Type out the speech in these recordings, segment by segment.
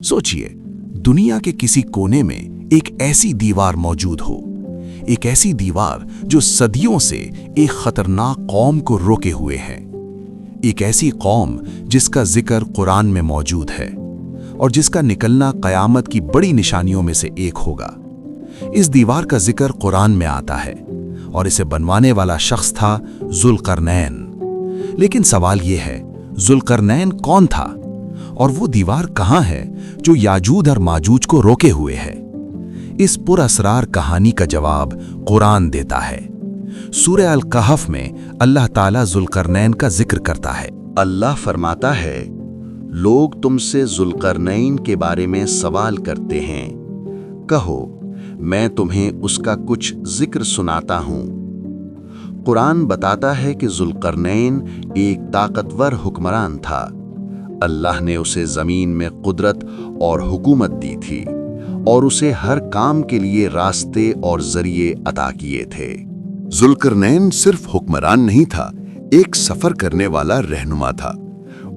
सोचिए, दुनिया के किसी कोने में एक ऐसी दीवार मौजूद हो, एक ऐसी दीवार जो सदियों से एक खतरनाक कौम को रोके हुए है, एक ऐसी कौम जिसका जिक्र कुरान में मौजूद है और जिसका निकलना कयामत की बड़ी निशानियों में से एक होगा। इस दीवार का जिक्र कुरान में आता है और इसे बनवाने वाला शख्स था जुल्करनैन। लेकिन सवाल यह है, जुल्करनैन कौन था और वो दीवार कहाँ है जो याजूज और माजूज को रोके हुए है? इस पुरअसरार कहानी का जवाब कुरान देता है। सूरह अल कहफ में अल्लाह ताला जुल्करनैन का जिक्र करता है। अल्लाह फरमाता है, लोग तुमसे जुल्करनैन के बारे में सवाल करते हैं, कहो मैं तुम्हें उसका कुछ जिक्र सुनाता हूँ। कुरान बताता है कि जुल्करनैन एक ताकतवर हुक्मरान था। अल्लाह ने उसे ज़मीन में कुदरत और हुकूमत दी थी और उसे हर काम के लिए रास्ते और जरिए अता किए थे। जुल्करनैन सिर्फ हुक्मरान नहीं था, एक सफर करने वाला रहनुमा था।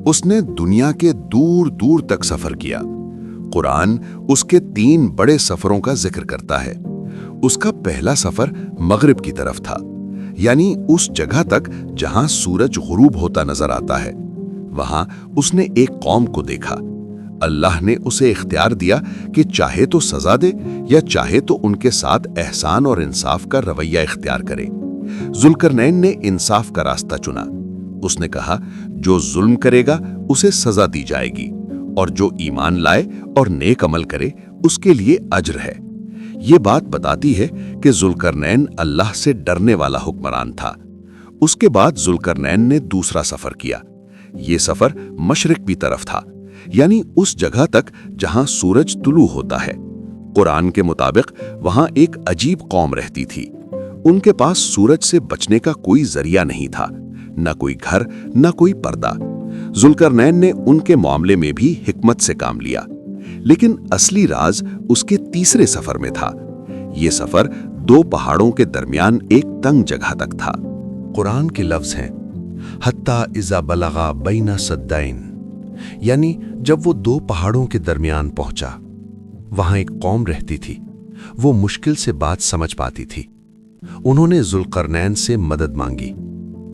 उसने दुनिया के दूर दूर तक सफर किया। कुरान उसके 3 बड़े सफरों का जिक्र करता है। उसका पहला सफर मगरिब की तरफ था, यानी उस जगह तक जहां सूरज गुरूब होता नजर आता है। वहां उसने एक कौम को देखा। अल्लाह ने उसे इख्तियार दिया कि चाहे तो सजा दे या चाहे तो उनके साथ एहसान और इंसाफ का रवैया इख्तियार करे। जुल्करनैन ने इंसाफ का रास्ता चुना। उसने कहा, जो जुल्म करेगा उसे सजा दी जाएगी और जो ईमान लाए और नेक अमल करे उसके लिए अज्र है। ये बात बताती है कि जुल्करनैन अल्लाह से डरने वाला हुक्मरान था। उसके बाद जुल्करनैन ने दूसरा सफर किया। ये सफर मशरिक की तरफ था, यानी उस जगह तक जहां सूरज तुलू होता है। कुरान के मुताबिक वहां एक अजीब कौम रहती थी। उनके पास सूरज से बचने का कोई जरिया नहीं था, न कोई घर न कोई पर्दा। जुल्करनैन ने उनके मामले में भी हिकमत से काम लिया, लेकिन असली राज उसके तीसरे सफर में था। ये सफर 2 पहाड़ों के दरमियान एक तंग जगह तक था। कुरान के लफ्ज हैं, हत्ता इज़ा बलगा बैना सद्दैन, यानी जब वो 2 पहाड़ों के दरमियान पहुंचा। वहां एक कौम रहती थी। वो मुश्किल से बात समझ पाती थी। उन्होंने जुल्करनैन से मदद मांगी।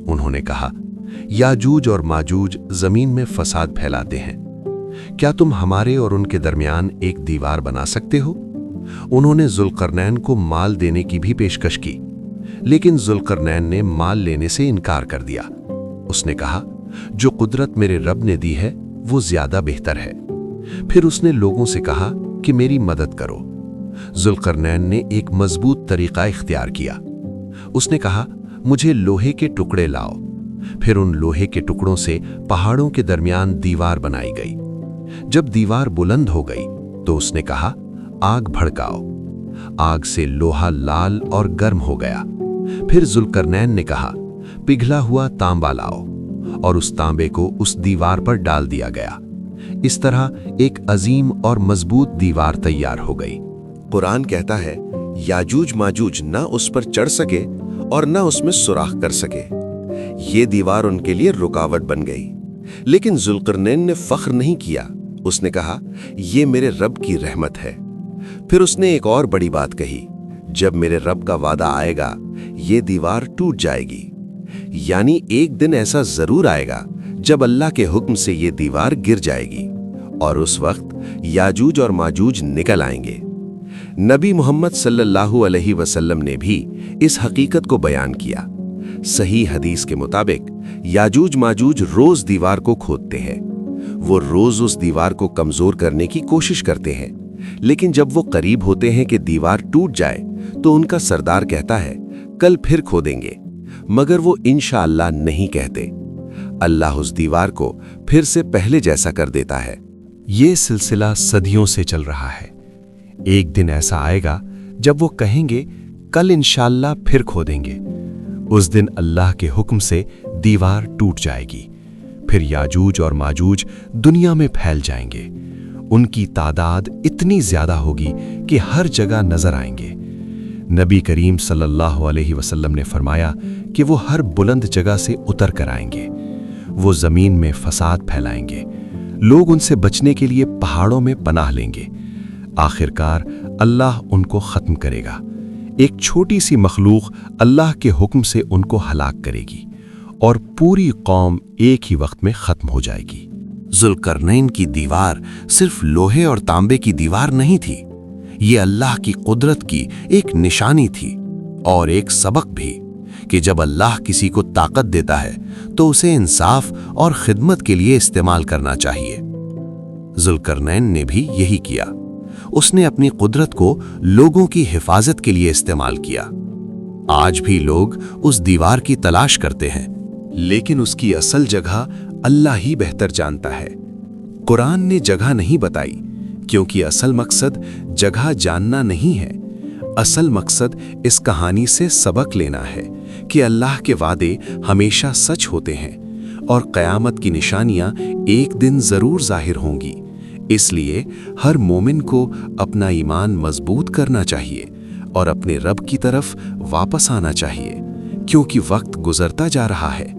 उन्होंने कहा, याजूज और माजूज जमीन में फसाद फैलाते हैं, क्या तुम हमारे और उनके दरमियान एक दीवार बना सकते हो? उन्होंने जुल्करनैन को माल देने की भी पेशकश की, लेकिन जुल्करनैन ने माल लेने से इनकार कर दिया। उसने कहा, जो कुदरत मेरे रब ने दी है वो ज्यादा बेहतर है। फिर उसने लोगों से कहा कि मेरी मदद करो। जुल्करनैन ने एक मजबूत तरीका इख्तियार किया। उसने कहा, मुझे लोहे के टुकड़े लाओ। फिर उन लोहे के टुकड़ों से पहाड़ों के दरमियान दीवार बनाई गई। जब दीवार बुलंद हो गई तो उसने कहा, आग भड़काओ। आग से लोहा लाल और गर्म हो गया। फिर जुल्करनैन ने कहा, पिघला हुआ तांबा लाओ, और उस तांबे को उस दीवार पर डाल दिया गया। इस तरह एक अजीम और मजबूत दीवार तैयार हो गई। कुरान कहता है, याजूज माजूज ना उस पर चढ़ सके और ना उसमें सुराख कर सके। ये दीवार उनके लिए रुकावट बन गई। लेकिन जुल्करनैन ने फख्र नहीं किया। उसने कहा, ये मेरे रब की रहमत है। फिर उसने एक और बड़ी बात कही, जब मेरे रब का वादा आएगा ये दीवार टूट जाएगी। यानी एक दिन ऐसा जरूर आएगा जब अल्लाह के हुक्म से ये दीवार गिर जाएगी और उस वक्त याजूज और माजूज निकल आएंगे। नबी मोहम्मद सल्लल्लाहु अलैहि वसल्लम ने भी इस हकीकत को बयान किया। सही हदीस के मुताबिक याजूज माजूज रोज दीवार को खोदते हैं। वो रोज उस दीवार को कमजोर करने की कोशिश करते हैं, लेकिन जब वो करीब होते हैं कि दीवार टूट जाए तो उनका सरदार कहता है, कल फिर खोदेंगे, मगर वो इंशाअल्लाह नहीं कहते। अल्लाह उस दीवार को फिर से पहले जैसा कर देता है। ये सिलसिला सदियों से चल रहा है। एक दिन ऐसा आएगा जब वो कहेंगे, कल इंशाअल्लाह फिर खोदेंगे। उस दिन अल्लाह के हुक्म से दीवार टूट जाएगी। फिर याजूज और माजूज दुनिया में फैल जाएंगे। उनकी तादाद इतनी ज्यादा होगी कि हर जगह नजर आएंगे। नबी करीम सल्लल्लाहु अलैहि वसल्लम ने फरमाया कि वो हर बुलंद जगह से उतर कर आएंगे। वो जमीन में फसाद फैलाएंगे। लोग उनसे बचने के लिए पहाड़ों में पनाह लेंगे। आखिरकार अल्लाह उनको खत्म करेगा। एक छोटी सी मखलूक अल्लाह के हुक्म से उनको हलाक करेगी और पूरी कौम एक ही वक्त में खत्म हो जाएगी। जुल्करनैन की दीवार सिर्फ लोहे और तांबे की दीवार नहीं थी, ये अल्लाह की कुदरत की एक निशानी थी और एक सबक भी कि जब अल्लाह किसी को ताकत देता है तो उसे इंसाफ और खिदमत के लिए इस्तेमाल करना चाहिए। जुल्करनैन ने भी यही किया। उसने अपनी कुदरत को लोगों की हिफाजत के लिए इस्तेमाल किया। आज भी लोग उस दीवार की तलाश करते हैं, लेकिन उसकी असल जगह अल्लाह ही बेहतर जानता है। कुरान ने जगह नहीं बताई, क्योंकि असल मकसद जगह जानना नहीं है। असल मकसद इस कहानी से सबक लेना है कि अल्लाह के वादे हमेशा सच होते हैं और क़यामत की निशानियां एक दिन जरूर जाहिर होंगी। इसलिए हर मोमिन को अपना ईमान मजबूत करना चाहिए और अपने रब की तरफ वापस आना चाहिए, क्योंकि वक्त गुजरता जा रहा है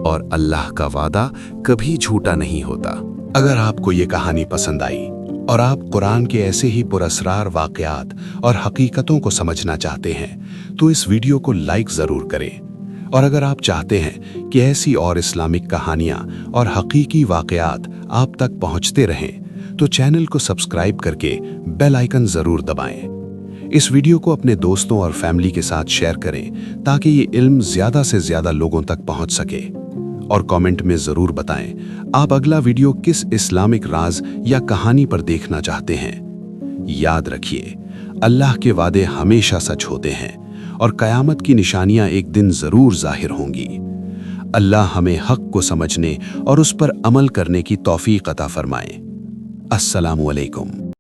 और अल्लाह का वादा कभी झूठा नहीं होता। अगर आपको ये कहानी पसंद आई और आप कुरान के ऐसे ही पुरअसरार वाक़यात और हकीकतों को समझना चाहते हैं तो इस वीडियो को लाइक ज़रूर करें। और अगर आप चाहते हैं कि ऐसी और इस्लामिक कहानियाँ और हकीकी वाक़यात आप तक पहुँचते रहें तो चैनल को सब्सक्राइब करके बेल आइकन ज़रूर दबाएं। इस वीडियो को अपने दोस्तों और फैमिली के साथ शेयर करें ताकि ये इल्म ज़्यादा से ज़्यादा लोगों तक पहुँच सके। और कमेंट में ज़रूर बताएं आप अगला वीडियो किस इस्लामिक राज या कहानी पर देखना चाहते हैं। याद रखिए, अल्लाह के वादे हमेशा सच होते हैं और क़यामत की निशानियां एक दिन ज़रूर ज़ाहिर होंगी। अल्लाह हमें हक़ को समझने और उस पर अमल करने की तौफ़ीक़ अता फ़रमाए। अस्सलामु अलैकुम।